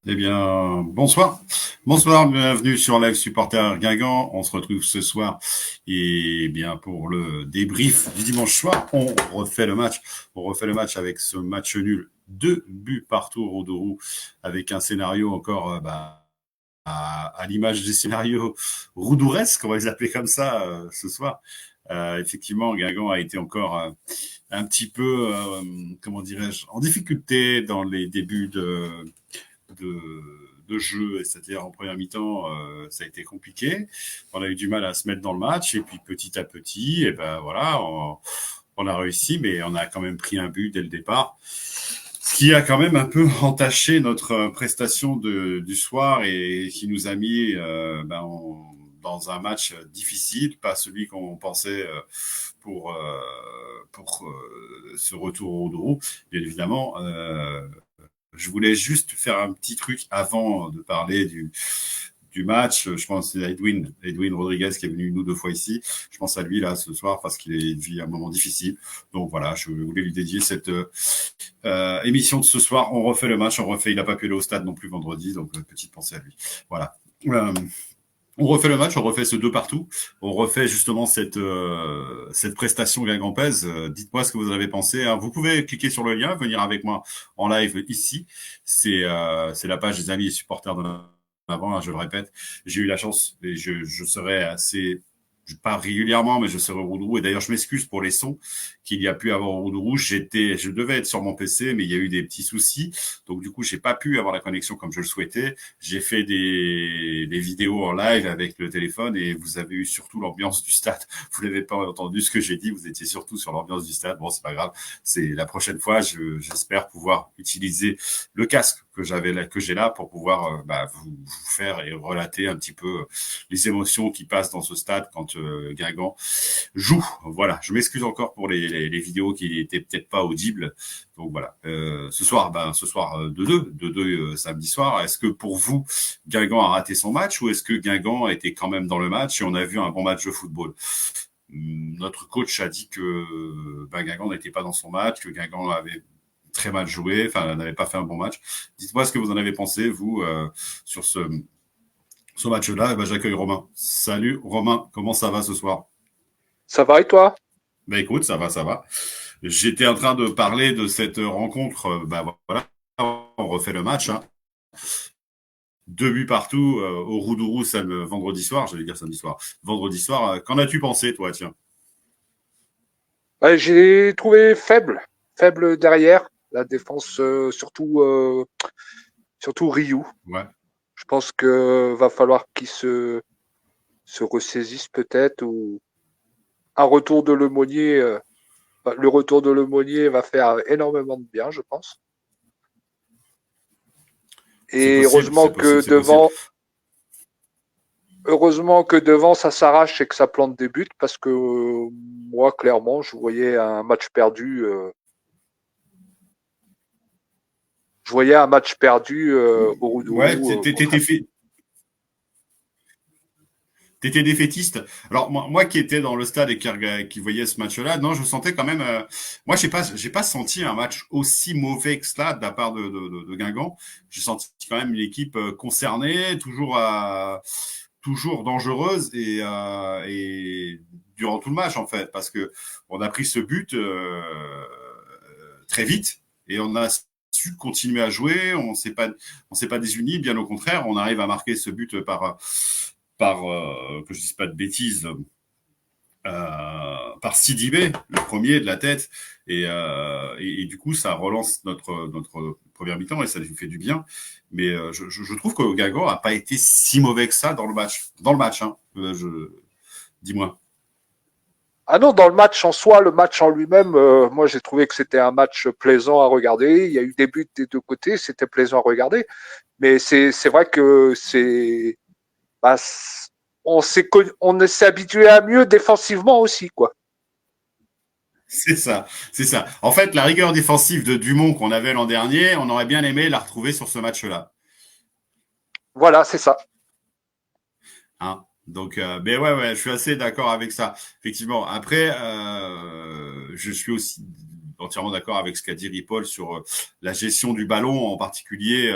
Eh bien, bonsoir. Bonsoir, bienvenue sur Live Supporter Guingamp. On se retrouve ce soir et bien pour le débrief du dimanche soir. On refait le match. On refait le match avec ce match nul. 2 buts partout au Rodourou avec un scénario encore à l'image des scénarios roudouresques, on va les appeler comme ça ce soir. Effectivement, Guingamp a été encore un petit peu, comment dirais-je, en difficulté dans les débuts de, de jeu, c'est-à-dire en première mi-temps, ça a été compliqué. On a eu du mal à se mettre dans le match, et puis petit à petit, et ben voilà, on a réussi, mais on a quand même pris un but dès le départ, ce qui a quand même un peu entaché notre prestation du soir et qui nous a mis dans un match difficile, pas celui qu'on pensait pour ce retour au Douro, bien évidemment. Je voulais juste faire un petit truc avant de parler du match. Je pense que c'est Edwin Rodriguez qui est venu une ou deux fois ici. Je pense à lui là ce soir parce qu'il vit un moment difficile. Donc voilà, je voulais lui dédier cette émission de ce soir. On refait le match, on refait. Il n'a pas pu aller au stade non plus vendredi, donc petite pensée à lui. Voilà. On refait le match, on refait ce 2 partout, on refait justement cette prestation guingampaise. Dites-moi ce que vous en avez pensé. Alors, vous pouvez cliquer sur le lien, venir avec moi en live ici. C'est la page des amis et supporters de l'avant, hein, je le répète. J'ai eu la chance et je serai assez, pas régulièrement, mais je serai au Roudroux. Et d'ailleurs, je m'excuse pour les sons qu'il y a pu avoir au Roudroux. Je devais être sur mon PC, mais il y a eu des petits soucis. Donc, du coup, j'ai pas pu avoir la connexion comme je le souhaitais. J'ai fait des vidéos en live avec le téléphone et vous avez eu surtout l'ambiance du stade. Vous n'avez pas entendu ce que j'ai dit. Vous étiez surtout sur l'ambiance du stade. Bon, c'est pas grave. C'est la prochaine fois. J'espère pouvoir utiliser le casque que j'ai là pour pouvoir vous faire et relater un petit peu les émotions qui passent dans ce stade quand Guingamp joue. Voilà. Je m'excuse encore pour les vidéos qui étaient peut-être pas audibles. Donc voilà. Ce soir, 2-2 samedi soir. Est-ce que pour vous, Guingamp a raté son match ou est-ce que Guingamp était quand même dans le match et on a vu un bon match de football? Notre coach a dit que Guingamp n'était pas dans son match, que Guingamp avait très mal joué, enfin n'avait pas fait un bon match. Dites-moi ce que vous en avez pensé, vous, sur ce match-là. J'accueille Romain. Salut Romain, comment ça va ce soir? Ça va et toi? Ben écoute, ça va, ça va. J'étais en train de parler de cette rencontre. Voilà, on refait le match. Hein. 2 buts partout au Roudourou vendredi soir, j'allais dire samedi soir. Vendredi soir, qu'en as-tu pensé, toi, tiens? J'ai trouvé faible derrière la défense, surtout Ryu. Ouais. Je pense que va falloir qu'il se ressaisisse peut-être ou un retour de l'aumônier. Le retour de l'aumônier va faire énormément de bien, je pense. C'est Et possible, c'est possible, c'est possible. heureusement que devant ça s'arrache et que ça plante des buts parce que moi clairement je voyais un match perdu. Je voyais un match perdu au Ouais, Roudourou contre. t'étais défaitiste. Alors moi qui étais dans le stade et qui voyait ce match-là, non, je sentais quand même. Moi, j'ai pas senti un match aussi mauvais que cela de la part de Guingamp. J'ai senti quand même une équipe concernée, toujours dangereuse et durant tout le match en fait, parce que on a pris ce but très vite et on a su continuer à jouer. On s'est pas désuni, bien au contraire, on arrive à marquer ce but par que je dise pas de bêtises, par Sidibé, le premier de la tête, et du coup ça relance notre première mi-temps et ça lui fait du bien. Mais je trouve que Guingamp a pas été si mauvais que ça dans le match. Dans le match, hein. Dis-moi. Ah non, dans le match en soi, le match en lui-même, moi j'ai trouvé que c'était un match plaisant à regarder. Il y a eu des buts des deux côtés, c'était plaisant à regarder. Mais c'est vrai que bah, on s'est habitué à mieux défensivement aussi, quoi. C'est ça, c'est ça. En fait, la rigueur défensive de Dumont qu'on avait l'an dernier, on aurait bien aimé la retrouver sur ce match-là. Voilà, c'est ça. Hein. Donc, mais ouais, je suis assez d'accord avec ça. Effectivement. Après, je suis aussi entièrement d'accord avec ce qu'a dit Ripoll sur la gestion du ballon, en particulier.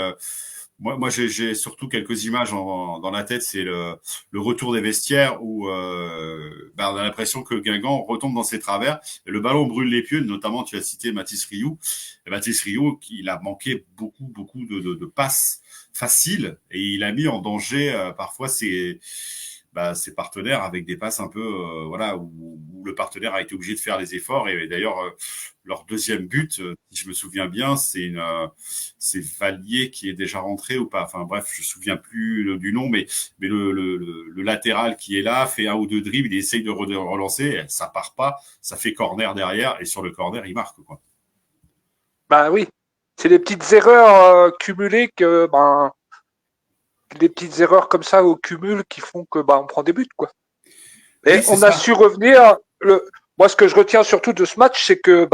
Moi, j'ai surtout quelques images dans la tête. C'est le retour des vestiaires où on a l'impression que Guingamp retombe dans ses travers et le ballon brûle les pieds. Notamment, tu as cité Mathis Rioux. Et Mathis Rioux, il a manqué beaucoup de passes faciles et il a mis en danger parfois ses partenaires avec des passes un peu voilà où le partenaire a été obligé de faire les efforts. Et d'ailleurs, leur deuxième but, si je me souviens bien, c'est Vallier qui est déjà rentré ou pas. Enfin bref, je me souviens plus du nom, mais le latéral qui est là fait un ou deux dribbles, il essaye de relancer, ça part pas, ça fait corner derrière et sur le corner il marque quoi. Bah oui, c'est les petites erreurs cumulées que des petites erreurs comme ça au cumul qui font que on prend des buts quoi. Et Oui, c'est on a ça. su revenir. Moi, ce que je retiens surtout de ce match, c'est que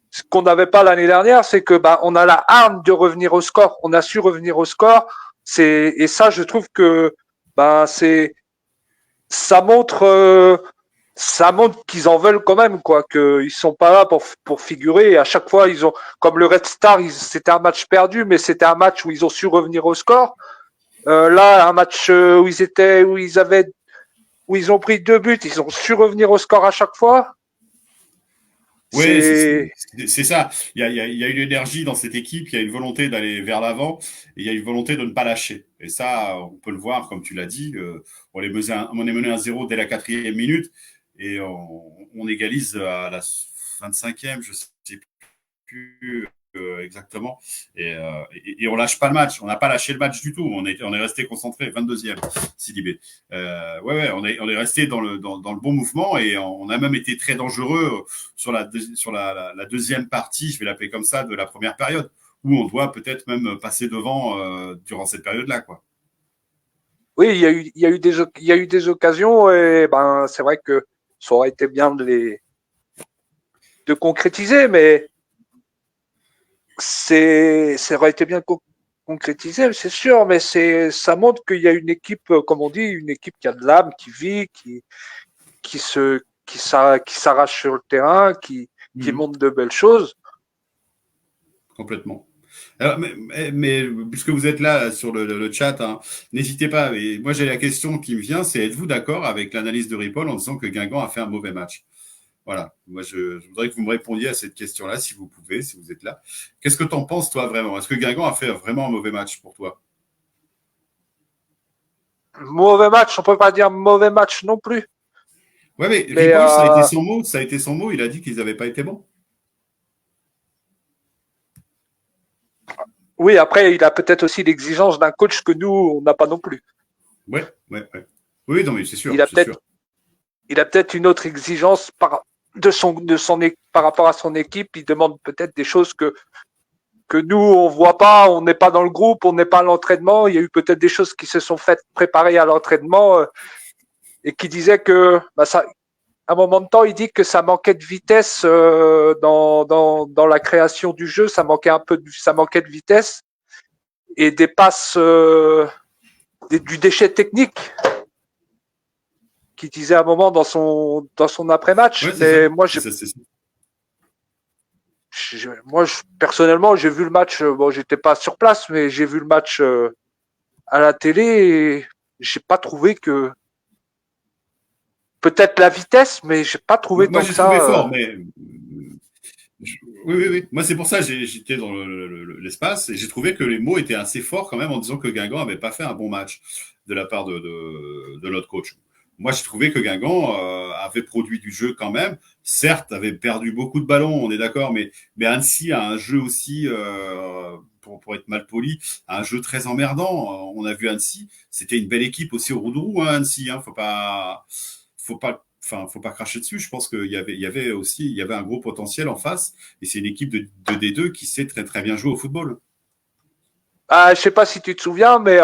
ce qu'on n'avait pas l'année dernière, c'est que on a la hargne de revenir au score. On a su revenir au score. Et ça, je trouve que c'est ça montre qu'ils en veulent quand même quoi, qu'ils sont pas là pour figurer. Et à chaque fois, ils ont comme le Red Star, c'était un match perdu, mais c'était un match où ils ont su revenir au score. Là, un match où ils ont pris 2 buts, ils ont su revenir au score à chaque fois. Oui, C'est c'est ça. Il y a une énergie dans cette équipe, il y a une volonté d'aller vers l'avant, et il y a une volonté de ne pas lâcher. Et ça, on peut le voir, comme tu l'as dit, on est mené 1-0 dès la 4e minute, et on égalise à la 25e, je sais plus exactement. Et on lâche pas le match. On n'a pas lâché le match du tout. On est resté concentré. 22e, Sidibé. Ouais, on est resté dans le bon mouvement et on a même été très dangereux sur la deuxième partie, je vais l'appeler comme ça, de la première période, où on doit peut-être même passer devant durant cette période-là, quoi. oui, il y a eu des occasions et c'est vrai que ça aurait été bien de concrétiser, mais ça aurait été bien concrétisé, c'est sûr, mais ça montre qu'il y a une équipe, comme on dit, une équipe qui a de l'âme, qui vit, qui s'arrache sur le terrain, qui Mmh. montre de belles choses. Complètement. Alors, mais puisque vous êtes là sur le chat, hein, n'hésitez pas. Et moi, j'ai la question qui me vient, c'est êtes-vous d'accord avec l'analyse de Ripoll en disant que Guingamp a fait un mauvais match? Voilà. Moi, je voudrais que vous me répondiez à cette question-là, si vous pouvez, si vous êtes là. Qu'est-ce que tu en penses, toi, vraiment? Est-ce que Guingamp a fait vraiment un mauvais match pour toi? Mauvais match, on peut pas dire mauvais match non plus. Ouais, mais Mais Ripoll, ça a été son mot. Ça a été son mot. Il a dit qu'ils n'avaient pas été bons. oui, après, il a peut-être aussi l'exigence d'un coach que nous, on n'a pas non plus. Ouais. Oui, non, mais c'est sûr, Il a c'est sûr. peut-être, il a peut-être une autre exigence par rapport à son équipe. Il demande peut-être des choses que nous, on voit pas. On n'est pas dans le groupe, on n'est pas à l'entraînement. Il y a eu peut-être des choses qui se sont faites préparer à l'entraînement et qui disaient que, à un moment de temps, il dit que ça manquait de vitesse dans la création du jeu. Ça manquait de vitesse et des passes, du déchet technique qui disait à un moment dans son après-match. Ouais, c'est Mais ça. moi, C'est ça, c'est ça. personnellement, j'ai vu le match. Bon, j'étais pas sur place, mais j'ai vu le match à la télé et j'ai pas trouvé que peut-être la vitesse, mais j'ai pas trouvé Moi, tant que j'ai trouvé ça. fort, mais oui. Moi, c'est pour ça que j'étais dans l'espace et j'ai trouvé que les mots étaient assez forts quand même en disant que Guingamp n'avait pas fait un bon match de la part de notre coach. Moi, j'ai trouvé que Guingamp avait produit du jeu quand même. Certes, avait perdu beaucoup de ballons, on est d'accord, mais Annecy a un jeu aussi, pour être mal poli, un jeu très emmerdant. On a vu Annecy, c'était une belle équipe aussi au Roudourou, hein, Annecy. Hein, faut pas cracher dessus. Je pense il y avait un gros potentiel en face. Et c'est une équipe de D2 qui sait très, très bien jouer au football. Je sais pas si tu te souviens, mais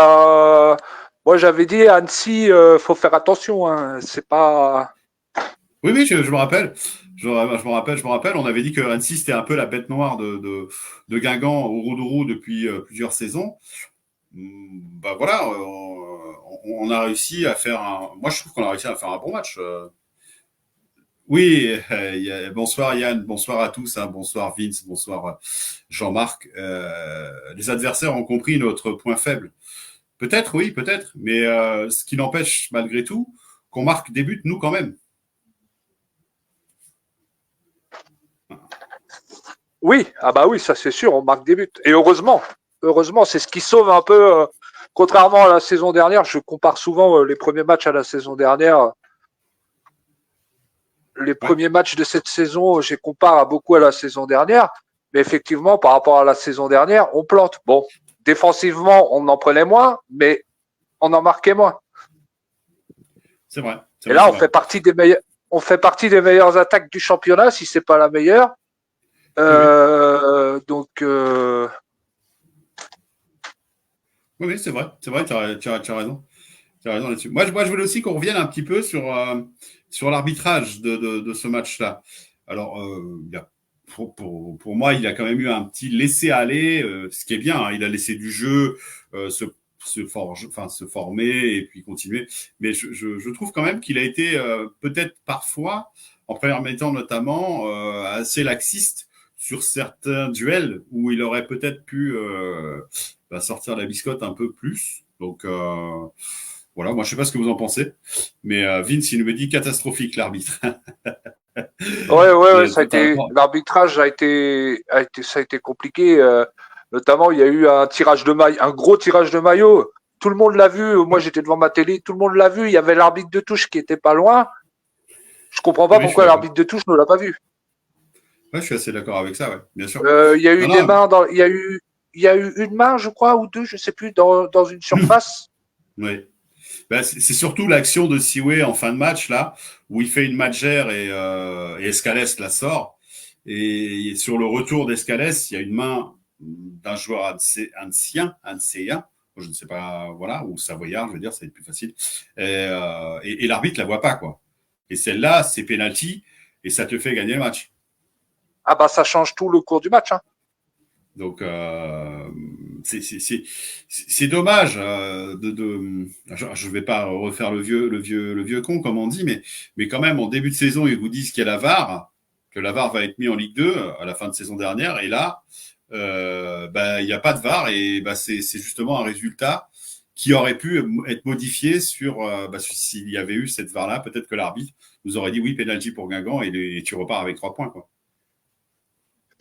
moi j'avais dit à Annecy, faut faire attention. Hein, c'est pas. Oui, je me rappelle. Je me rappelle. On avait dit que Annecy, c'était un peu la bête noire de Guingamp au Roudourou depuis plusieurs saisons. Bah voilà, on a réussi à faire un. Moi, je trouve qu'on a réussi à faire un bon match. Oui, bonsoir Yann, bonsoir à tous, hein, bonsoir Vince, bonsoir Jean-Marc. Les adversaires ont compris notre point faible. Peut-être, oui, peut-être, mais ce qui n'empêche malgré tout qu'on marque des buts, nous quand même. Oui, ah bah oui, ça c'est sûr, on marque des buts. Et heureusement, c'est ce qui sauve un peu. Contrairement à la saison dernière, je compare souvent les premiers matchs à la saison dernière. Les Ouais, premiers matchs de cette saison, je compare à beaucoup à la saison dernière. Mais effectivement, par rapport à la saison dernière, on plante. Bon, défensivement, on en prenait moins, mais on en marquait moins. c'est vrai, c'est Et vrai, là, c'est vrai. on fait partie des meilleures attaques du championnat, si c'est pas la meilleure. Oui, oui, Donc, oui, oui, c'est vrai, tu as raison. Tu as raison là-dessus. Moi, je voulais aussi qu'on revienne un petit peu sur l'arbitrage de ce match-là. Alors, pour moi, il a quand même eu un petit laisser-aller, ce qui est bien. Hein. Il a laissé du jeu se former et puis continuer. Mais je trouve quand même qu'il a été peut-être parfois, en première mi-temps notamment, assez laxiste sur certains duels où il aurait peut-être pu sortir la biscotte un peu plus. Donc, voilà, moi je sais pas ce que vous en pensez, mais Vince il nous me dit catastrophique l'arbitre. ouais, ça a été, l'arbitrage ça a été compliqué. Notamment, il y a eu un tirage de maillot, un gros tirage de maillot. Tout le monde l'a vu. Moi, Ouais, j'étais devant ma télé. Tout le monde l'a vu. Il y avait l'arbitre de touche qui était pas loin. Je comprends pas oui, je suis pourquoi d'accord. l'arbitre de touche ne l'a pas vu. Ouais, je suis assez d'accord avec ça, ouais, bien sûr. Il y a eu Non, des non, mains il y a eu une main, je crois, ou deux, je sais plus, dans une surface. ouais. Ben, c'est surtout l'action de Siwe en fin de match là, où il fait une matchère et Escalès la sort. Et sur le retour d'Escalès, il y a une main d'un joueur ancien, je ne sais pas, voilà, ou savoyard, je veux dire, ça va être plus facile. Et l'arbitre la voit pas, quoi. Et celle-là, c'est penalty et ça te fait gagner le match. Ah bah, ça change tout le cours du match, hein. Donc c'est dommage je vais pas refaire le vieux con comme on dit, mais quand même en début de saison ils vous disent qu'il y a la VAR, que la VAR va être mis en Ligue 2 à la fin de saison dernière et là il n'y a pas de VAR et c'est justement un résultat qui aurait pu être modifié sur s'il y avait eu cette VAR là, peut-être que l'arbitre nous aurait dit oui penalty pour Guingamp et tu repars avec 3 points quoi.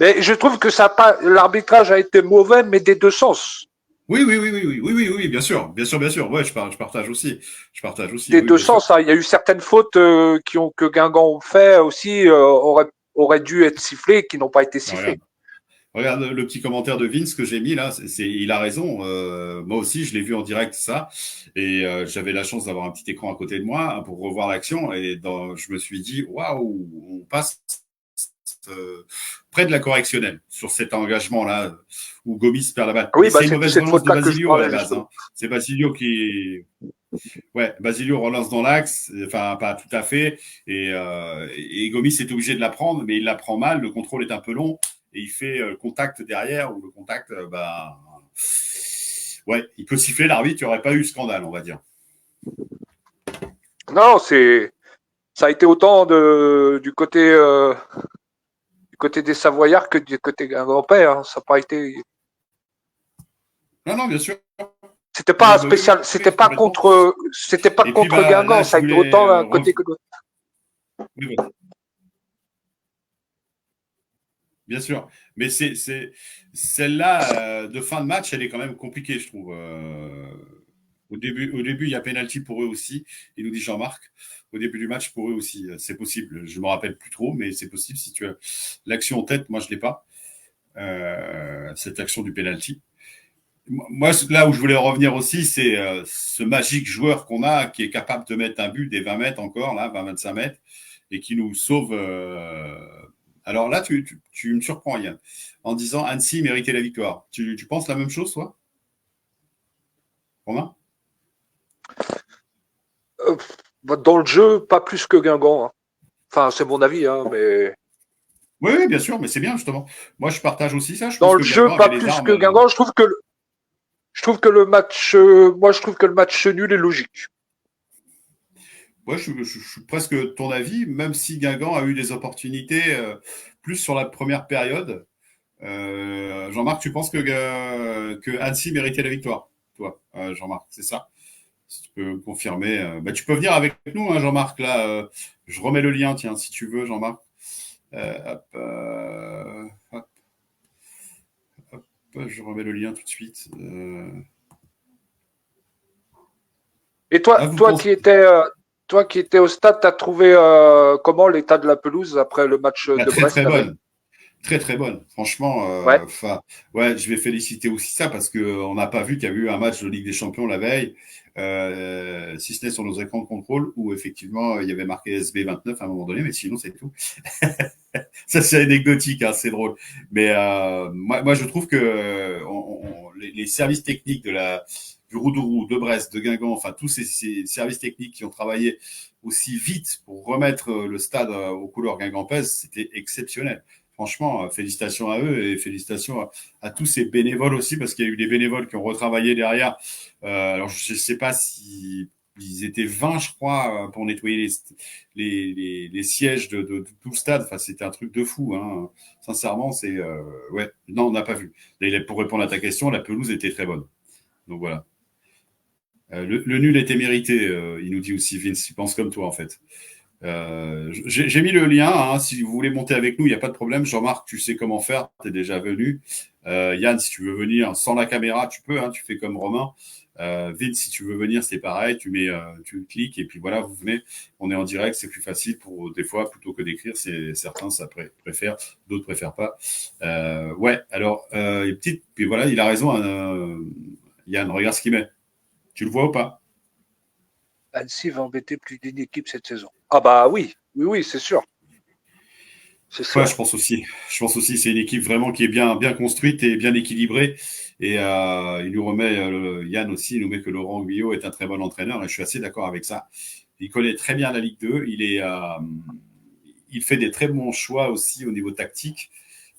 Mais je trouve que ça pas, l'arbitrage a été mauvais, mais des deux sens. Oui, bien sûr, bien sûr, bien sûr. Ouais, je partage aussi. Je partage aussi, Des oui, deux bien sûr. sens, hein. Il y a eu certaines fautes que Guingamp ont fait aussi, auraient dû être sifflées, qui n'ont pas été Ah, sifflées. regarde le petit commentaire de Vince que j'ai mis là. Il a raison. Moi aussi, je l'ai vu en direct ça, et j'avais la chance d'avoir un petit écran à côté de moi hein, pour revoir l'action, et je me suis dit, waouh, on passe près de la correctionnelle sur cet engagement-là où Gomis perd la balle. Et Oui, bah c'est une c'est mauvaise cette relance de faute-là que je Basilio à la parlais base. justement. Hein. C'est Basilio qui, ouais, Basilio relance dans l'axe, enfin pas tout à fait, et Gomis est obligé de la prendre, mais il la prend mal, le contrôle est un peu long, et il fait le contact derrière, ou le contact, ouais, il peut siffler l'arbitre, il n'y aurait pas eu scandale, on va dire. Non, ça a été autant du côté des Savoyards que du côté Guingampais, hein. Ça n'a pas été, Non, non, bien sûr. c'était pas spécial, Oui, complètement. c'était pas Et puis contre là, Guingamp. Ça je a été voulais autant d'un côté que de l'autre. oui, bien sûr, mais celle-là de fin de match, elle est quand même compliquée, je trouve. Au début, il y a penalty pour eux aussi. Il nous dit Jean-Marc. Au début du match, pour eux aussi, c'est possible. Je me rappelle plus trop, mais c'est possible si tu as l'action en tête. Moi, je l'ai pas. Cette action du penalty. Moi, là où je voulais revenir aussi, c'est ce magique joueur qu'on a qui est capable de mettre un but des 20 mètres encore, là, 20-25 mètres, et qui nous sauve. Alors là, tu me surprends, Yann, en disant Annecy méritait la victoire. Tu penses la même chose, toi, Romain? Euh, Dans le jeu, pas plus que Guingamp, hein. Enfin, c'est mon avis, hein, mais Oui, oui, bien sûr, mais c'est bien, justement. Moi, je partage aussi ça. Je dans pense le que jeu, Guingamp avait pas les plus armes. que Guingamp. Je trouve que le match, moi, je trouve que le match nul est logique. Ouais, je suis presque de ton avis, même si Guingamp a eu des opportunités plus sur la première période. Jean-Marc, tu penses que Annecy méritait la victoire, toi, Jean-Marc, c'est ça? Si tu peux me confirmer. Bah, tu peux venir avec nous, hein, Jean-Marc. Là, je remets le lien, tiens, si tu veux, Jean-Marc. Hop, hop, hop, je remets le lien tout de suite. Et Ah, toi, vous pensez toi qui étais au stade, t'as trouvé comment l'état de la pelouse après le match ah, de très Brest très la veille? bonne. Très très bonne. Franchement, Ouais. ouais, je vais féliciter aussi ça parce que on n'a pas vu qu'il y a eu un match de Ligue des Champions la veille, si ce n'est sur nos écrans de contrôle où effectivement il y avait marqué SB29 à un moment donné, mais sinon c'est tout. Ça c'est anecdotique, hein, c'est drôle. Mais moi je trouve que les services techniques du Roudourou, de Brest, de Guingamp, enfin tous ces services techniques qui ont travaillé aussi vite pour remettre le stade aux couleurs guingampaises, c'était exceptionnel. Franchement, félicitations à eux et félicitations à tous ces bénévoles aussi, parce qu'il y a eu des bénévoles qui ont retravaillé derrière. Alors, je ne sais pas si ils étaient 20, je crois, pour nettoyer les sièges de tout le stade. Enfin, c'était un truc de fou. Hein. Sincèrement, c'est... ouais, non, on n'a pas vu. Et pour répondre à ta question, la pelouse était très bonne. Donc voilà. Le nul était mérité, il nous dit aussi Vince. Il pense comme toi, en fait. J'ai mis le lien, hein, si vous voulez monter avec nous, il n'y a pas de problème. Jean-Marc, tu sais comment faire, tu es déjà venu. Yann, si tu veux venir sans la caméra, tu peux, hein, tu fais comme Romain. Vite, si tu veux venir, c'est pareil, tu cliques et puis voilà, vous venez. On est en direct, c'est plus facile pour des fois plutôt que d'écrire. C'est certains ça préfèrent, d'autres préfèrent pas. Ouais, alors petite, puis voilà, il a raison, Yann. Regarde ce qu'il met. Tu le vois ou pas? Annecy va embêter plus d'une équipe cette saison. Ah bah oui, oui, oui, c'est sûr. C'est Ouais, sûr. je pense aussi. Je pense aussi, c'est une équipe vraiment qui est bien construite et bien équilibrée. Et il nous remet, Yann aussi, il nous met que Laurent Guyot est un très bon entraîneur et je suis assez d'accord avec ça. Il connaît très bien la Ligue 2. Il fait des très bons choix aussi au niveau tactique.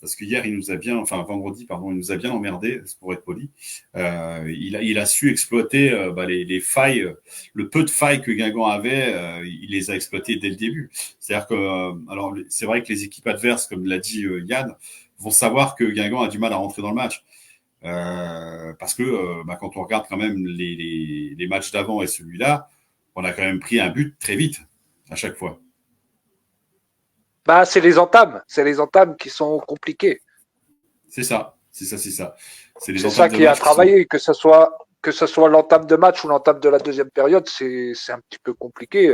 Parce que hier, il nous a bien, enfin vendredi, pardon, il nous a bien emmerdé, pour être poli. Il a su exploiter les failles, le peu de failles que Guingamp avait, il les a exploitées dès le début. C'est-à-dire que, alors c'est vrai que les équipes adverses, comme l'a dit Yann, vont savoir que Guingamp a du mal à rentrer dans le match. Parce que quand on regarde quand même les matchs d'avant et celui-là, on a quand même pris un but très vite à chaque fois. Bah c'est les entames. C'est les entames qui sont compliquées. C'est ça, c'est ça, c'est ça. C'est les C'est ça entames de qui a match qui sont. travaillé, que ce soit l'entame de match ou l'entame de la deuxième période, c'est un petit peu compliqué.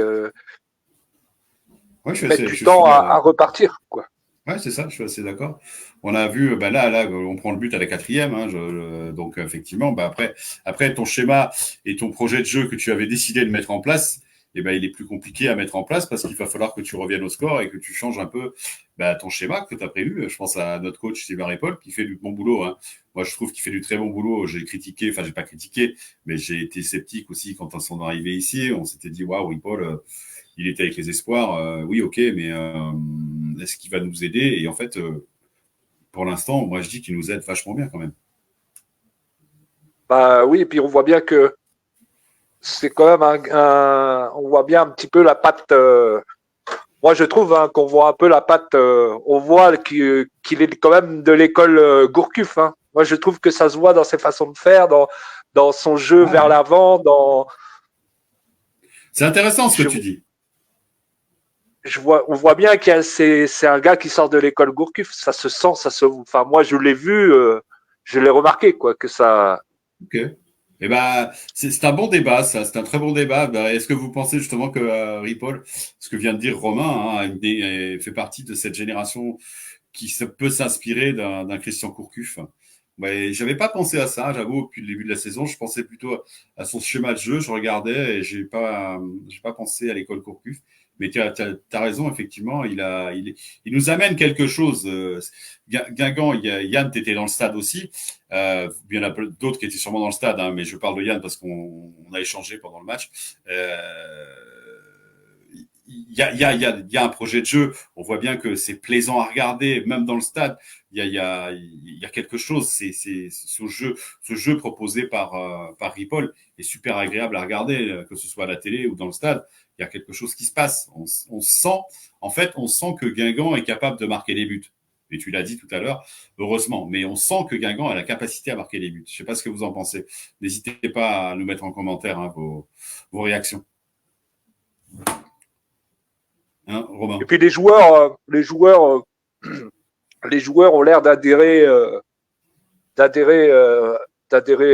Ouais, Ils mettent du je suis temps à repartir, quoi. ouais, c'est ça, je suis assez d'accord. On a vu, là, on prend le but à la quatrième, hein, donc effectivement, après ton schéma et ton projet de jeu que tu avais décidé de mettre en place, il est plus compliqué à mettre en place parce qu'il va falloir que tu reviennes au score et que tu changes un peu ton schéma que tu as prévu. Je pense à notre coach Sylvain Paul qui fait du bon boulot. Hein. Moi, je trouve qu'il fait du très bon boulot. J'ai critiqué, enfin, j'ai pas critiqué, mais j'ai été sceptique aussi quand on s'en est arrivé ici. On s'était dit, waouh, Paul, il était avec les espoirs. Oui, ok, mais est-ce qu'il va nous aider? Et en fait, pour l'instant, moi, je dis qu'il nous aide vachement bien quand même. Bah oui, et puis on voit bien que c'est quand même on voit bien un petit peu la patte. Moi, je trouve hein, qu'on voit un peu la patte. On voit qu'il est quand même de l'école Gourcuff. Hein. Moi, je trouve que ça se voit dans ses façons de faire, dans son jeu Ouais, vers ouais. l'avant. C'est intéressant ce que Je, tu dis. on voit bien que c'est un gars qui sort de l'école Gourcuff. Ça se sent, Enfin, moi, je l'ai vu, je l'ai remarqué, quoi, que ça. Ok. Eh ben, c'est un bon débat, ça. C'est un très bon débat. Est-ce que vous pensez justement que Ripoll, ce que vient de dire Romain, hein, fait partie de cette génération qui peut s'inspirer d'un Christian Courcuff? Ouais, j'avais pas pensé à ça, j'avoue, depuis le début de la saison. Je pensais plutôt à son schéma de jeu. Je regardais et j'ai pas pensé à l'école Courcuff. Mais tu as raison, effectivement. Il nous amène quelque chose. Guingamp, Yann, t'étais dans le stade aussi. Il y en a d'autres qui étaient sûrement dans le stade, hein, mais je parle de Yann parce qu'on a échangé pendant le match. il y a un projet de jeu. On voit bien que c'est plaisant à regarder, même dans le stade. Il y a quelque chose. C'est ce jeu proposé par Ripoll est super agréable à regarder, que ce soit à la télé ou dans le stade. Il y a quelque chose qui se passe. On sent, en fait, on sent que Guingamp est capable de marquer les buts. Et tu l'as dit tout à l'heure, heureusement. Mais on sent que Guingamp a la capacité à marquer les buts. Je ne sais pas ce que vous en pensez. N'hésitez pas à nous mettre en commentaire vos réactions. Hein, Romain? Et puis les joueurs ont l'air d'adhérer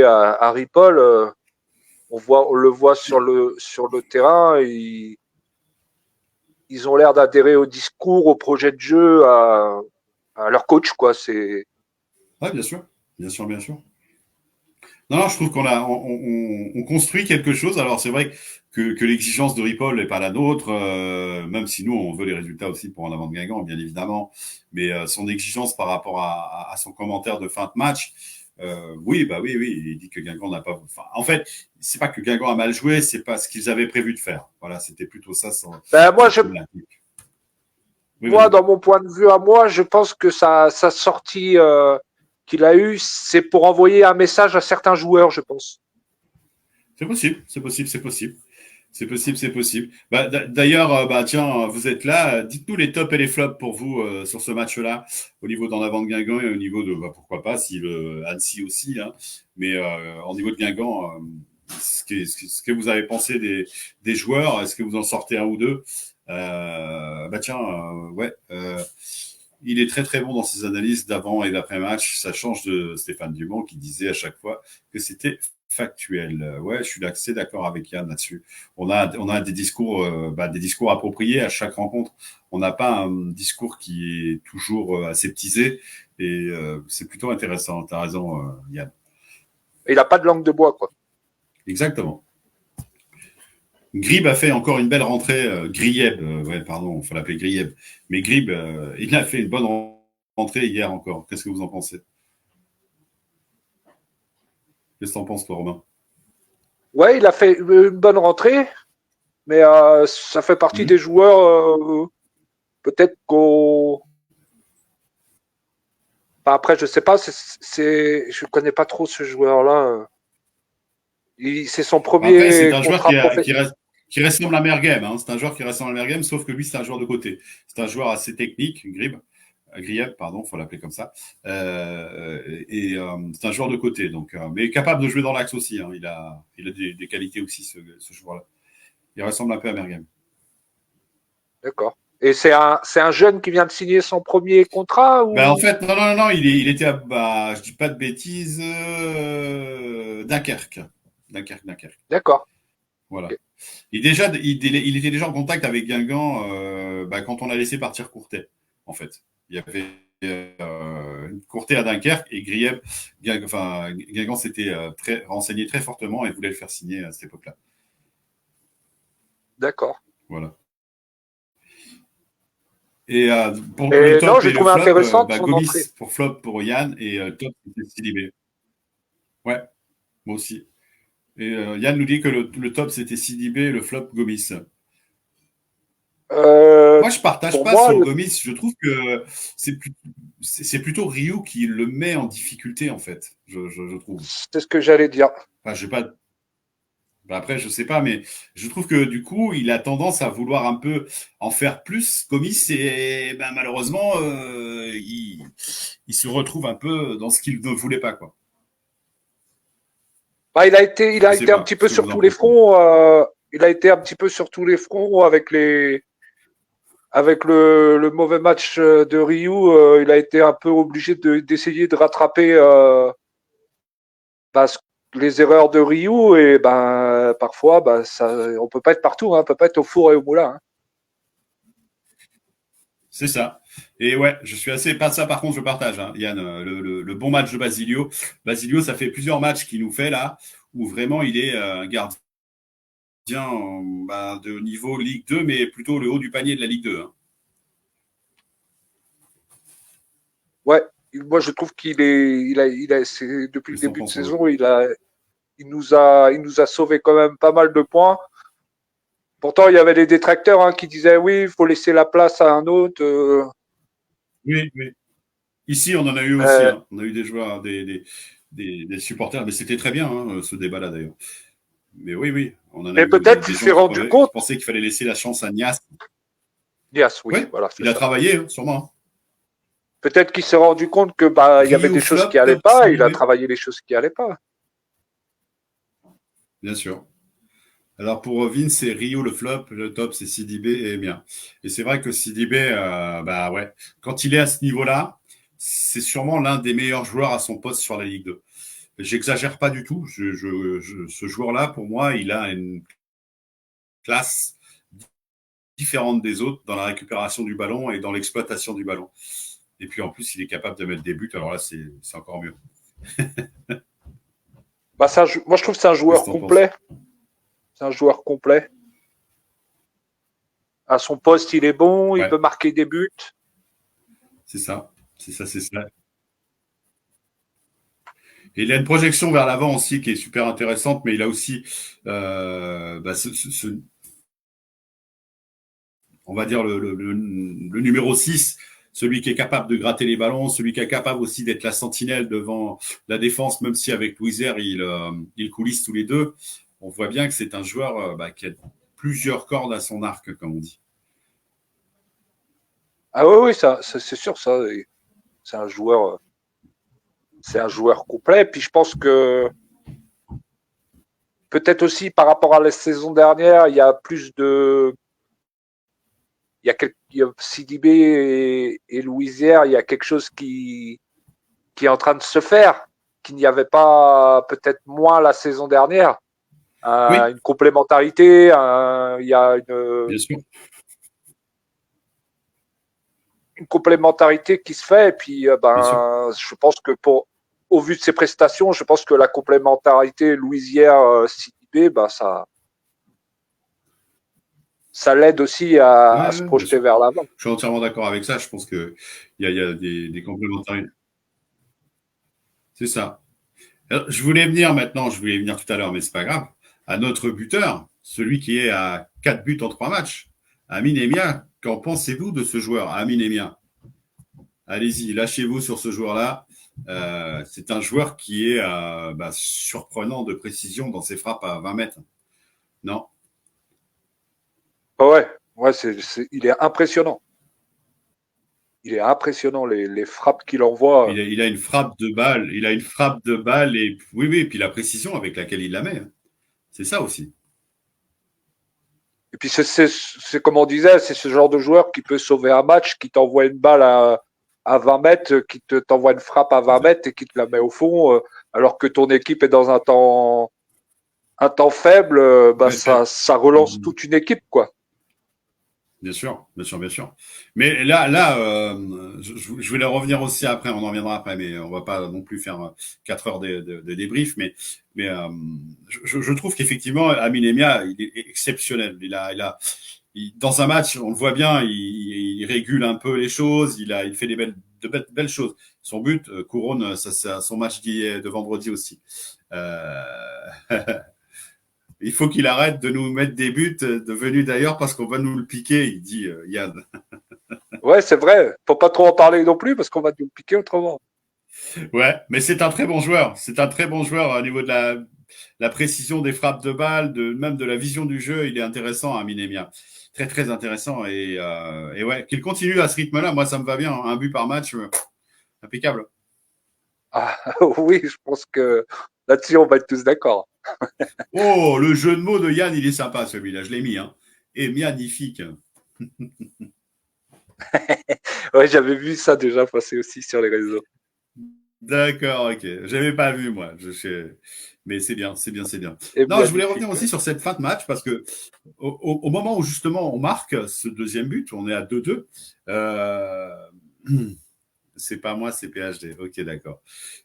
à Ripoll. On le voit sur le terrain. Ils ont l'air d'adhérer au discours, au projet de jeu, à leur coach, quoi. Oui, bien sûr, bien sûr, bien sûr. Non, je trouve on construit quelque chose. Alors c'est vrai que l'exigence de Ripoll n'est pas la nôtre, même si nous on veut les résultats aussi pour en avant de Guingamp, bien évidemment. Mais son exigence par rapport à son commentaire de fin de match, oui, il dit que Guingamp n'a pas. Enfin, en fait, c'est pas que Guingamp a mal joué, c'est pas ce qu'ils avaient prévu de faire. Voilà, c'était plutôt ça. Moi, dans mon point de vue à moi, je pense que sa sortie qu'il a eue, c'est pour envoyer un message à certains joueurs, je pense. C'est possible. D'ailleurs, tiens, vous êtes là. Dites-nous les tops et les flops pour vous sur ce match-là, au niveau d'en avant de Guingamp et au niveau de, pourquoi pas, si le Annecy aussi, hein, mais au niveau de Guingamp, ce que vous avez pensé des joueurs, est-ce que vous en sortez un ou deux? Il est très très bon dans ses analyses d'avant et d'après match. Ça change de Stéphane Dumont qui disait à chaque fois que c'était factuel. Ouais, je suis assez d'accord avec Yann là-dessus. On a des discours appropriés à chaque rencontre. On n'a pas un discours qui est toujours aseptisé et c'est plutôt intéressant. T'as raison, Yann. Il n'a pas de langue de bois, quoi. Exactement. Grib a fait encore une belle rentrée. Grieb, il faut l'appeler Grieb. Mais Grib, il a fait une bonne rentrée hier encore. Qu'est-ce que vous en pensez? Qu'est-ce que t'en penses, toi, Romain? Ouais, il a fait une bonne rentrée, mais ça fait partie des joueurs. Peut-être qu'on. Enfin, après, je sais pas. Je connais pas trop ce joueur-là. C'est son premier. Après, c'est un joueur qui ressemble à Mergem. Hein. C'est un joueur qui ressemble à Mergem, sauf que lui, c'est un joueur de côté. C'est un joueur assez technique, Grieb, pardon, faut l'appeler comme ça. C'est un joueur de côté, donc, mais capable de jouer dans l'axe aussi. Hein. Il a des qualités aussi, ce joueur-là. Il ressemble un peu à Mergem. D'accord. Et c'est un jeune qui vient de signer son premier contrat ou... En fait, non, il était je dis pas de bêtises, Dunkerque. D'accord. Voilà. Okay. Il était déjà en contact avec Guingamp quand on a laissé partir Courtet, en fait. Il y avait Courtet à Dunkerque et Guingamp s'était renseigné très fortement et voulait le faire signer à cette époque-là. D'accord. Voilà. Et pour le top et le flop, Gomis pour flop pour Yann et top c'était Sidibé. Ouais, moi aussi. Et Yann nous dit que le top c'était Sidibé et le flop Gomis. Moi, je partage pas sur Gomis. Je trouve que c'est plutôt Ryu qui le met en difficulté, en fait. Je trouve. C'est ce que j'allais dire. Enfin, après, je sais pas, mais je trouve que du coup, il a tendance à vouloir un peu en faire plus. Gomis, et malheureusement, il se retrouve un peu dans ce qu'il ne voulait pas, quoi. Il a été un petit peu sur tous les fronts. Il a été un petit peu sur tous les fronts avec le mauvais match de Ryu. Il a été un peu obligé d'essayer de rattraper les erreurs de Ryu et parfois on peut pas être partout, hein, on peut pas être au four et au moulin. Hein. C'est ça. Et ouais, je suis assez pas ça par contre je partage, hein, Yann, le bon match de Basilio. Basilio, ça fait plusieurs matchs qu'il nous fait là où vraiment il est un gardien de niveau Ligue 2 mais plutôt le haut du panier de la Ligue 2. Hein. Ouais, moi je trouve qu'il est depuis le début de saison, il nous a sauvé quand même pas mal de points. Pourtant, il y avait des détracteurs qui disaient oui, il faut laisser la place à un autre. Oui, oui. Ici, on en a eu aussi. Euh, On a eu des joueurs, des supporters, mais c'était très bien, ce débat-là d'ailleurs. Mais oui, oui, on en a mais eu peut-être qu'il des gens s'est rendu qui compte. pensaient qu'il fallait laisser la chance à Nias. Yes, oui, Oui, voilà, il c'est a ça. travaillé, sûrement. Peut-être qu'il s'est rendu compte que il y avait Rio des choses qui flop, allaient top pas. Il a CDB, travaillé les choses qui allaient pas. bien sûr. Alors pour Vince, c'est Rio le flop, le top c'est CDB et bien. Et c'est vrai que CDB, bah ouais, quand il est à ce niveau-là, c'est sûrement l'un des meilleurs joueurs à son poste sur la Ligue 2. J'exagère pas du tout. Ce joueur-là, pour moi, il a une classe différente des autres dans la récupération du ballon et dans l'exploitation du ballon. Et puis en plus, il est capable de mettre des buts. Alors là, c'est encore mieux. Moi, je trouve que c'est un Qu'est-ce que joueur t'en penses? complet. C'est un joueur complet. À son poste, il est bon. Il Ouais, peut marquer des buts. c'est ça. C'est ça, c'est ça. Et il a une projection vers l'avant aussi qui est super intéressante, mais il a aussi, bah, on va dire, le numéro 6, celui qui est capable de gratter les ballons, celui qui est capable aussi d'être la sentinelle devant la défense, même si avec Louiser, il coulisse tous les deux. On voit bien que c'est un joueur bah, qui a plusieurs cordes à son arc, comme on dit. Ah oui, oui, c'est sûr, ça. C'est un joueur, c'est un joueur complet. Puis je pense que peut-être aussi par rapport à la saison dernière, il y a plus de, il y a Sidibé et Louisière, il y a quelque chose qui est en train de se faire, qu'il n'y avait pas peut-être moins la saison dernière. Oui, Une complémentarité, il y a bien sûr. une complémentarité qui se fait. Et puis, Bien sûr. je pense que au vu de ses prestations, je pense que la complémentarité Louisière-Sidibé, ça l'aide aussi à Ouais, se ouais, bien projeter sûr. vers l'avant. Je suis entièrement d'accord avec ça. Je pense qu'il y a des complémentarités. C'est ça. Alors, je voulais venir tout à l'heure, mais c'est pas grave, à notre buteur, celui qui est à 4 buts en 3 matchs, Amin Emia. Qu'en pensez-vous de ce joueur, Amin Emia? Allez-y, lâchez-vous sur ce joueur-là. C'est un joueur qui est bah, surprenant de précision dans ses frappes à 20 mètres. Non, Ouais, ouais, il est impressionnant. Il est impressionnant les frappes qu'il envoie. il a une frappe de balle, il a une frappe de balle et oui, oui, et puis la précision avec laquelle il la met. C'est ça aussi. Et puis c'est comme on disait, c'est ce genre de joueur qui peut sauver un match, qui t'envoie une balle à 20 mètres, t'envoie une frappe à 20 mètres et qui te la met au fond, alors que ton équipe est dans un temps faible, Ouais, ça relance toute une équipe, quoi. bien sûr, bien sûr, bien sûr. Mais je voulais revenir aussi après, on en reviendra après, mais on va pas non plus faire 4 heures de débrief, mais je trouve qu'effectivement, Amin Emia, il est exceptionnel. Dans un match, on le voit bien, il régule un peu les choses, il fait belles choses. Son but couronne son match de vendredi aussi. Euh, Il faut qu'il arrête de nous mettre des buts devenus d'ailleurs parce qu'on va nous le piquer, il dit Yann. Ouais, c'est vrai. Faut pas trop en parler non plus parce qu'on va nous le piquer autrement. Ouais, mais c'est un très bon joueur. C'est un très bon joueur au niveau de la précision des frappes de balle, même de la vision du jeu. Il est intéressant, hein, Minemia. Très, très intéressant. Et ouais, qu'il continue à ce rythme-là. Moi, ça me va bien. Hein. Un but par match, impeccable. Ah, oui, je pense que là-dessus, on va être tous d'accord. Oh, le jeu de mots de Yann, il est sympa celui-là. Je l'ai mis. Hein. Et magnifique. Ouais, j'avais vu ça déjà passer aussi sur les réseaux. D'accord, ok. J'avais pas vu, moi. Mais c'est bien, c'est bien, c'est bien. Et Non, je voulais revenir magnifique. aussi Ouais. sur cette fin de match parce que au moment où justement on marque ce deuxième but, on est à 2-2. Euh, c'est pas moi, c'est PHD. Ok, d'accord.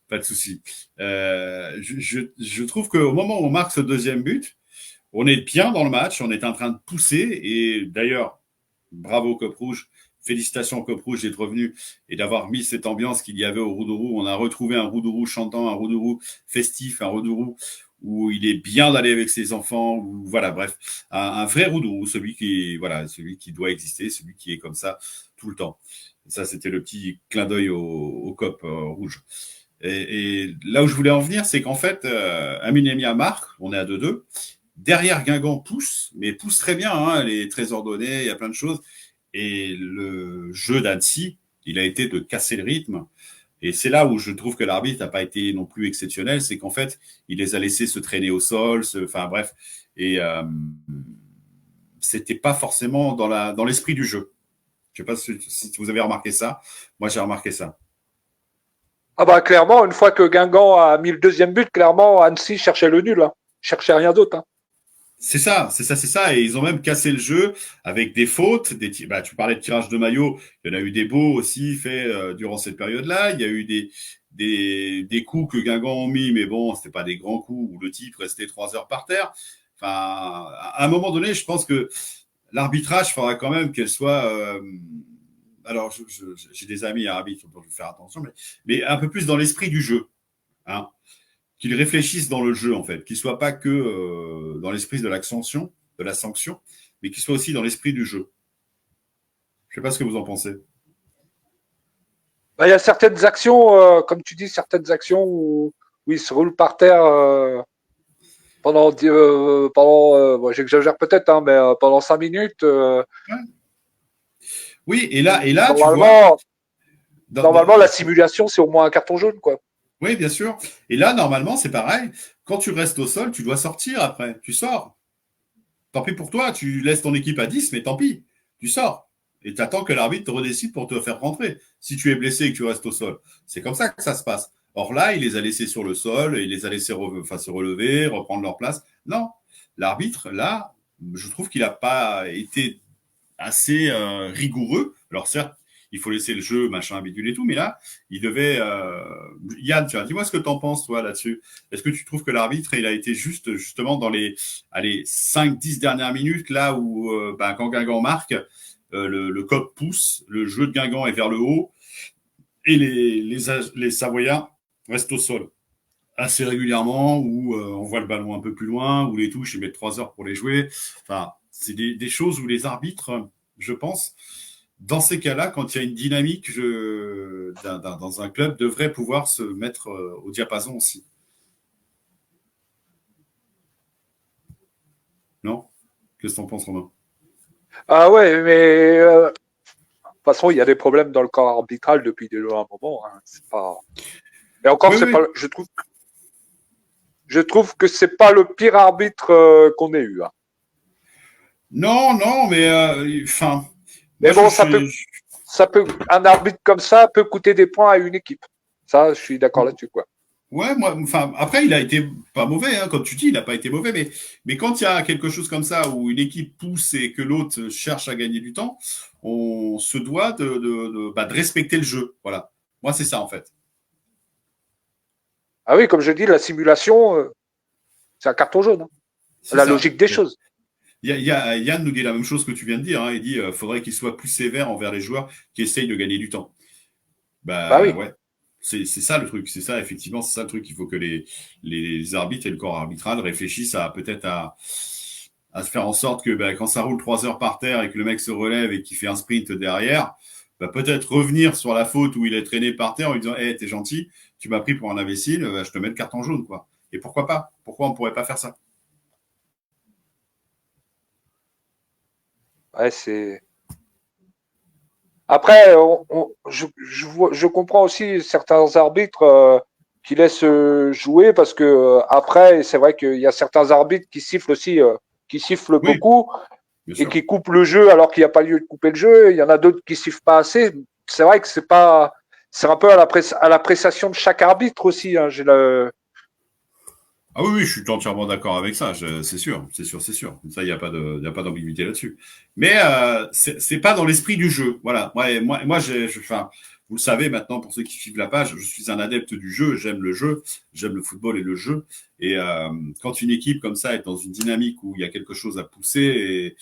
Pas de souci. Je trouve qu'au moment où on marque ce deuxième but, on est bien dans le match, on est en train de pousser. Et d'ailleurs, bravo Cop Rouge. Félicitations Cop Rouge d'être revenu et d'avoir mis cette ambiance qu'il y avait au Roudourou. On a retrouvé un Roudourou chantant, un Roudourou festif, un Roudourou où il est bien d'aller avec ses enfants, ou voilà, bref, un vrai Roudou, celui qui doit exister, celui qui est comme ça tout le temps. Ça, c'était le petit clin d'œil au COP rouge. Et là où je voulais en venir, c'est qu'en fait, Aminemia marque, on est à 2-2. Derrière, Guingamp pousse, mais pousse très bien, hein, elle est très ordonnée, il y a plein de choses. Et le jeu d'Annecy, il a été de casser le rythme. Et c'est là où je trouve que l'arbitre n'a pas été non plus exceptionnel, c'est qu'en fait, il les a laissés se traîner au sol, enfin bref, et c'était pas forcément dans l'esprit du jeu. Je sais pas si vous avez remarqué ça. Moi, j'ai remarqué ça. Ah bah clairement, une fois que Guingamp a mis le deuxième but, clairement, Annecy cherchait le nul. Hein. Cherchait rien d'autre. Hein. C'est ça, c'est ça, c'est ça. Et ils ont même cassé le jeu avec des fautes. Bah, tu parlais de tirage de maillot. Il y en a eu des beaux aussi faits durant cette période-là. Il y a eu des coups que Guingamp ont mis, mais bon, c'était pas des grands coups où le type restait 3 heures par terre. Enfin, à un moment donné, je pense que l'arbitrage faudra quand même qu'elle soit. Alors, j'ai des amis arbitres, donc je vais faire attention, mais un peu plus dans l'esprit du jeu. Hein, qu'ils réfléchissent dans le jeu, en fait, qu'ils ne soient pas que dans l'esprit de la sanction, mais qu'ils soient aussi dans l'esprit du jeu. Je ne sais pas ce que vous en pensez. Bah, il y a certaines actions, comme tu dis, certaines actions où ils se roulent par terre bon, j'exagère peut-être, hein, mais pendant 5 minutes. Ouais. Oui, et là, tu vois, Normalement, dans, dans, normalement, la simulation, c'est au moins un carton jaune, quoi. oui, bien sûr. Et là, normalement, c'est pareil. Quand tu restes au sol, tu dois sortir après. Tu sors. Tant pis pour toi, tu laisses ton équipe à 10, mais tant pis. Tu sors. Et tu attends que l'arbitre te redécide pour te faire rentrer. Si tu es blessé et que tu restes au sol. C'est comme ça que ça se passe. Or là, il les a laissés sur le sol, et il les a laissés se relever, reprendre leur place. Non. L'arbitre, là, je trouve qu'il n'a pas été assez rigoureux. Alors certes, il faut laisser le jeu, machin, bidule et tout, mais là, il devait. Yann, tu vois, dis-moi ce que tu en penses, toi, là-dessus. Est-ce que tu trouves que l'arbitre, il a été juste, justement, dans les 5-10 dernières minutes, là où, quand Guingamp marque, le COP pousse, le jeu de Guingamp est vers le haut, et les Savoyards restent au sol assez régulièrement, où on voit le ballon un peu plus loin, où les touches, ils mettent 3 heures pour les jouer. Enfin, c'est des choses où les arbitres, je pense, dans ces cas-là, quand il y a une dynamique dans un club, devraient pouvoir se mettre au diapason aussi. Non? Qu'est-ce que t'en penses, Romain? Ah ouais, mais de toute façon, il y a des problèmes dans le corps arbitral depuis déjà un moment. Hein. C'est pas. Et encore, Oui, c'est oui. pas. Je trouve que c'est pas le pire arbitre qu'on ait eu. Hein. Non, non, mais enfin, Mais moi, bon, un arbitre comme ça peut coûter des points à une équipe. Ça, je suis d'accord là-dessus, quoi. ouais, moi, enfin, après, il a été pas mauvais, hein, comme tu dis, il n'a pas été mauvais, mais quand il y a quelque chose comme ça où une équipe pousse et que l'autre cherche à gagner du temps, on se doit de respecter le jeu. Voilà. Moi, c'est ça, en fait. Ah oui, comme je dis, la simulation, c'est un carton jaune. Hein. C'est La ça. logique des choses. Yann nous dit la même chose que tu viens de dire. Hein. Il dit faudrait qu'il soit plus sévère envers les joueurs qui essayent de gagner du temps. Bah Bah oui. ouais. C'est ça le truc. C'est ça, effectivement, c'est ça le truc. Il faut que les arbitres et le corps arbitral réfléchissent à se faire en sorte que quand ça roule 3 heures par terre et que le mec se relève et qu'il fait un sprint derrière, peut-être revenir sur la faute où il est traîné par terre en lui disant hey, t'es gentil, tu m'as pris pour un imbécile, je te mets le carton jaune. Quoi. Et pourquoi pas? Pourquoi on pourrait pas faire ça? Ouais, c'est. Après, je comprends aussi certains arbitres qui laissent jouer parce que après, c'est vrai qu'il y a certains arbitres qui sifflent aussi, qui sifflent Oui, beaucoup bien et sûr. qui coupent le jeu alors qu'il n'y a pas lieu de couper le jeu. Il y en a d'autres qui sifflent pas assez. C'est vrai que c'est un peu à l'appréciation de chaque arbitre aussi. Hein. Ah oui, oui, je suis entièrement d'accord avec ça, c'est sûr, c'est sûr, c'est sûr. Ça, il y a pas d'ambiguïté là-dessus. Mais c'est pas dans l'esprit du jeu. Voilà. Ouais, moi, enfin, vous le savez maintenant, pour ceux qui suivent la page, je suis un adepte du jeu, j'aime le football et le jeu. Et quand une équipe comme ça est dans une dynamique où il y a quelque chose à pousser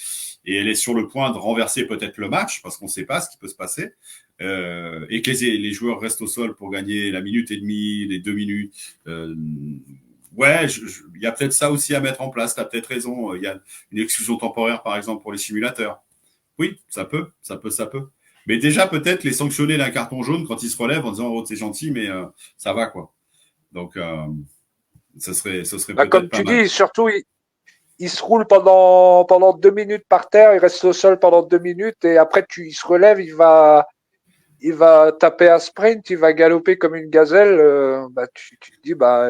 et elle est sur le point de renverser peut-être le match, parce qu'on ne sait pas ce qui peut se passer, et que les joueurs restent au sol pour gagner la minute et demie, les 2 minutes, Ouais, il y a peut-être ça aussi à mettre en place. Tu as peut-être raison. Il y a une exclusion temporaire, par exemple, pour les simulateurs. Oui, ça peut. Mais déjà, peut-être les sanctionner d'un carton jaune quand ils se relèvent en disant, oh, c'est gentil, mais ça va, quoi. Donc, ce serait Bah, peut-être comme pas tu mal. dis, surtout, il se roule pendant 2 minutes par terre, il reste au sol pendant 2 minutes et après, il se relève, il va taper un sprint, il va galoper comme une gazelle. Bah, tu te dis, bah,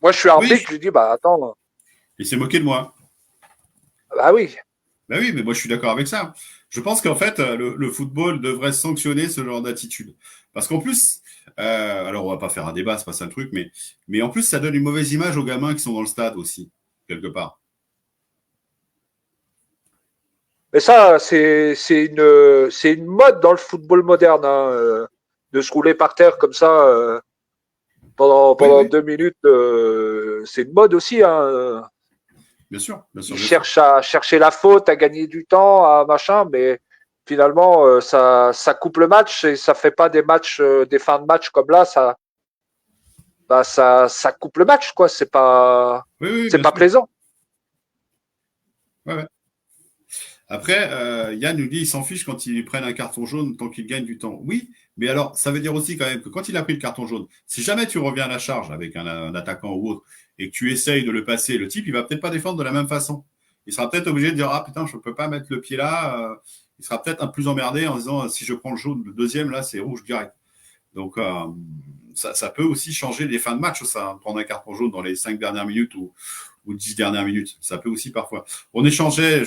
moi, je suis Oui, arbitre, je dis, bah, attends, il s'est moqué de moi. bah oui. Ben oui, mais moi je suis d'accord avec ça. Je pense qu'en fait, le football devrait sanctionner ce genre d'attitude. Parce qu'en plus, alors on va pas faire un débat, c'est pas ça le truc, mais en plus ça donne une mauvaise image aux gamins qui sont dans le stade aussi, quelque part. Mais ça, c'est une mode dans le football moderne, hein, de se rouler par terre comme ça pendant, Oui, pendant oui, 2 minutes. C'est une mode aussi. Hein. bien sûr, bien sûr, Ils bien sûr. cherchent à chercher la faute, à gagner du temps, à machin, mais finalement, ça coupe le match et ça fait pas des matchs, des fins de match comme là. Bah, ça coupe le match, quoi. Oui, oui, C'est bien pas sûr. plaisant. Ouais, ouais. Après, Yann nous dit il s'en fiche quand ils prennent un carton jaune tant qu'ils gagnent du temps. Oui, mais alors ça veut dire aussi quand même que quand il a pris le carton jaune, si jamais tu reviens à la charge avec un attaquant ou autre et que tu essayes de le passer, le type il va peut-être pas défendre de la même façon. Il sera peut-être obligé de dire ah putain je peux pas mettre le pied là. Il sera peut-être un peu plus emmerdé en disant si je prends le jaune, le deuxième là c'est rouge direct. Donc ça peut aussi changer les fins de match ça, hein, prendre un carton jaune dans les 5 dernières minutes ou 10 dernières minutes. Ça peut aussi parfois. On échangeait,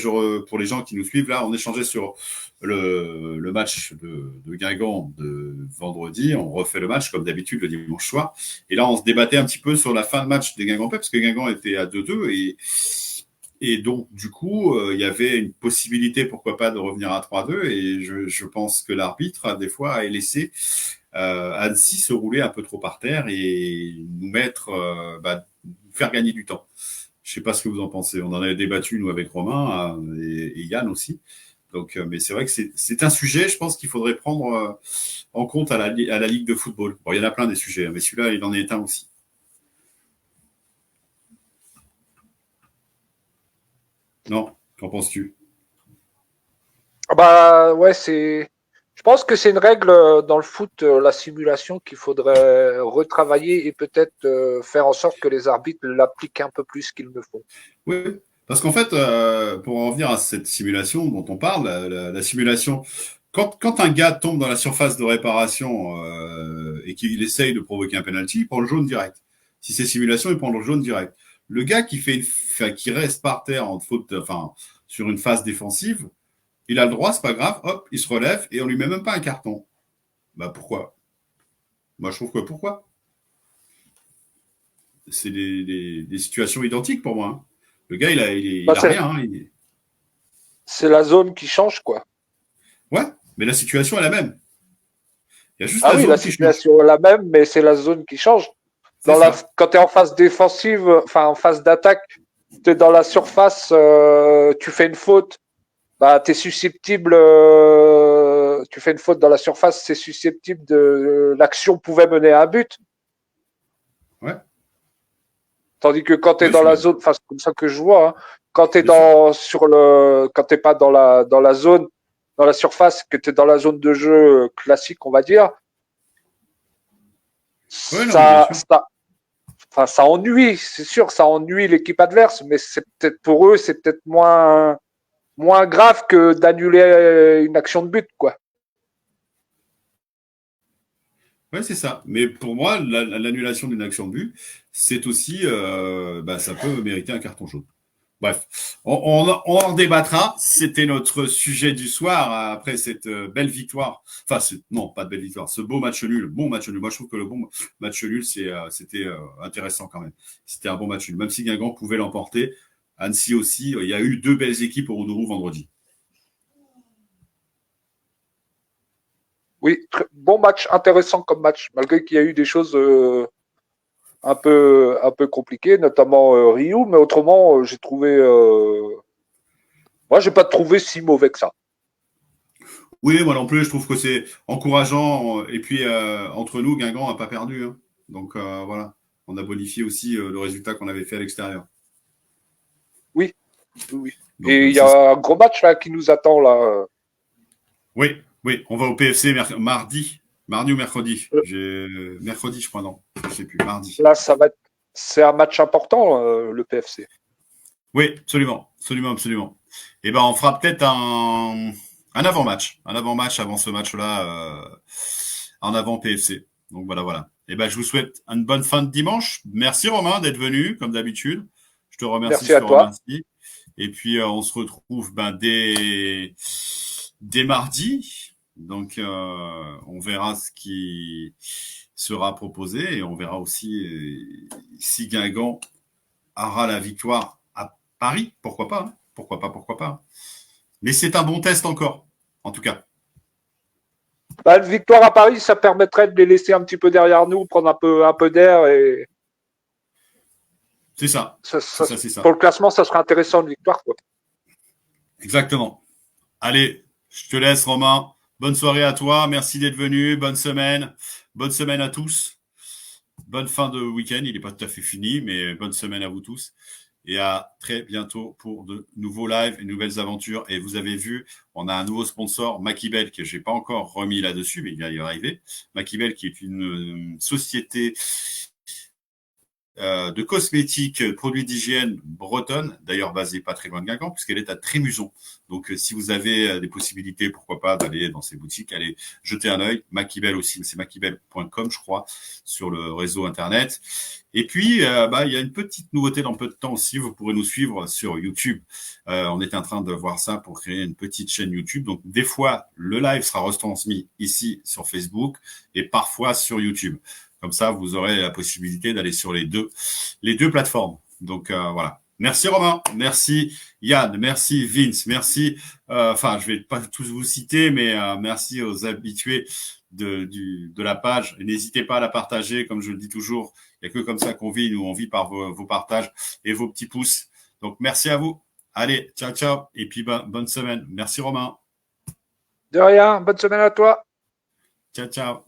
pour les gens qui nous suivent là, on échangeait sur le match de Guingamp de vendredi. On refait le match comme d'habitude le dimanche soir. Et là, on se débattait un petit peu sur la fin de match des Guingampais parce que Guingamp était à 2-2 et donc, du coup, il y avait une possibilité, pourquoi pas, de revenir à 3-2. Et je pense que l'arbitre, des fois, a laissé Annecy se rouler un peu trop par terre et nous mettre, faire gagner du temps. Je sais pas ce que vous en pensez. On en avait débattu, nous, avec Romain et Yann aussi. Donc, mais c'est vrai que c'est un sujet, je pense qu'il faudrait prendre en compte à la Ligue de football. Bon, il y en a plein des sujets, mais celui-là, il en est un aussi. Non? Qu'en penses-tu? Ah bah ouais, Je pense que c'est une règle dans le foot, la simulation qu'il faudrait retravailler et peut-être faire en sorte que les arbitres l'appliquent un peu plus qu'ils ne font. Oui, parce qu'en fait, pour en revenir à cette simulation dont on parle, la simulation, quand un gars tombe dans la surface de réparation et qu'il essaye de provoquer un penalty, il prend le jaune direct. Si c'est simulation, il prend le jaune direct. Le gars qui reste par terre en faute, enfin, sur une phase défensive, il a le droit, c'est pas grave, hop, il se relève et on lui met même pas un carton. Bah pourquoi? Moi, je trouve que pourquoi? C'est des situations identiques pour moi, hein. Le gars, Bah, il a c'est rien, hein. c'est la zone qui change, quoi. Ouais, mais la situation est la même. Il y a juste Ah la oui, la zone qui change. situation est la même, mais c'est la zone qui change. C'est ça. Quand tu es en phase défensive, enfin en phase d'attaque, tu es dans la surface, tu fais une faute, bah, tu es susceptible, tu fais une faute dans la surface, c'est susceptible de. L'action pouvait mener à un but. Ouais, Tandis que quand tu es ouais, je dans suis la d'accord. zone, enfin, c'est comme ça que je vois, hein, quand tu es Bien sûr. quand t'es pas dans la zone, dans la surface, que tu es dans la zone de jeu classique, on va dire, Ouais, non, mais bien sûr. enfin, ça ennuie, c'est sûr, ça ennuie l'équipe adverse, mais c'est peut-être pour eux, c'est peut-être moins grave que d'annuler une action de but, quoi. Ouais, c'est ça. Mais pour moi, l'annulation d'une action de but, c'est aussi, ça peut mériter un carton jaune. Bref, on en débattra. C'était notre sujet du soir après cette belle victoire. Enfin, non, pas de belle victoire. Ce beau match nul, bon match nul. Moi, je trouve que le bon match nul, c'était intéressant quand même. C'était un bon match nul. Même si Guingamp pouvait l'emporter, Annecy aussi. Il y a eu deux belles équipes au Roudourou vendredi. Oui, bon match, intéressant comme match, malgré qu'il y a eu des choses un peu compliquées, notamment Ryu, mais autrement, j'ai trouvé. Moi, j'ai pas trouvé si mauvais que ça. Oui, moi non plus, je trouve que c'est encourageant. Et puis, entre nous, Guingamp n'a pas perdu, hein. Donc, voilà. On a bonifié aussi le résultat qu'on avait fait à l'extérieur. Oui, oui. Donc, Et il y a un gros match là qui nous attend là. Oui, on va au PFC mardi ou mercredi. Euh, Mercredi, je crois, non. Je ne sais plus, mardi. Là, c'est un match important, le PFC. Oui, absolument. Et ben, on fera peut-être un avant-match. Un avant-match avant ce match-là, en avant PFC. Donc voilà. Et ben, je vous souhaite une bonne fin de dimanche. Merci Romain d'être venu, comme d'habitude. Je te remercie, Merci à toi. Et puis, on se retrouve dès mardi. Donc, on verra ce qui sera proposé et on verra aussi si Guingamp aura la victoire à Paris. Pourquoi pas, hein. Pourquoi pas. Mais c'est un bon test encore, en tout cas. Bah, une victoire à Paris, ça permettrait de les laisser un petit peu derrière nous, prendre un peu d'air et C'est ça. C'est ça. pour le classement, ça serait intéressant une victoire, quoi. Exactement. Allez, je te laisse, Romain. Bonne soirée à toi. Merci d'être venu. Bonne semaine. Bonne semaine à tous. Bonne fin de week-end. Il n'est pas tout à fait fini, mais bonne semaine à vous tous. Et à très bientôt pour de nouveaux lives et nouvelles aventures. Et vous avez vu, on a un nouveau sponsor, Makibel, que je n'ai pas encore remis là-dessus, mais il va y arriver. Makibel, qui est une société de cosmétiques, produits d'hygiène bretonne, d'ailleurs basée pas très loin de Guingamp, puisqu'elle est à Trémuson. Donc, si vous avez des possibilités, pourquoi pas, d'aller dans ces boutiques, allez jeter un œil. Makibel aussi, c'est makibel.com, je crois, sur le réseau Internet. Et puis, il y a une petite nouveauté dans peu de temps aussi. Vous pourrez nous suivre sur YouTube. On est en train de voir ça pour créer une petite chaîne YouTube. Donc, des fois, le live sera retransmis ici sur Facebook et parfois sur YouTube. Comme ça, vous aurez la possibilité d'aller sur les deux plateformes. Donc, voilà. Merci Romain, merci Yann, merci Vince, merci. Je vais pas tous vous citer, mais merci aux habitués de la page. N'hésitez pas à la partager, comme je le dis toujours. Il n'y a que comme ça qu'on vit. Nous, on vit par vos partages et vos petits pouces. Donc, merci à vous. Allez, ciao. Et puis, bonne semaine. Merci Romain. De rien. Bonne semaine à toi. Ciao.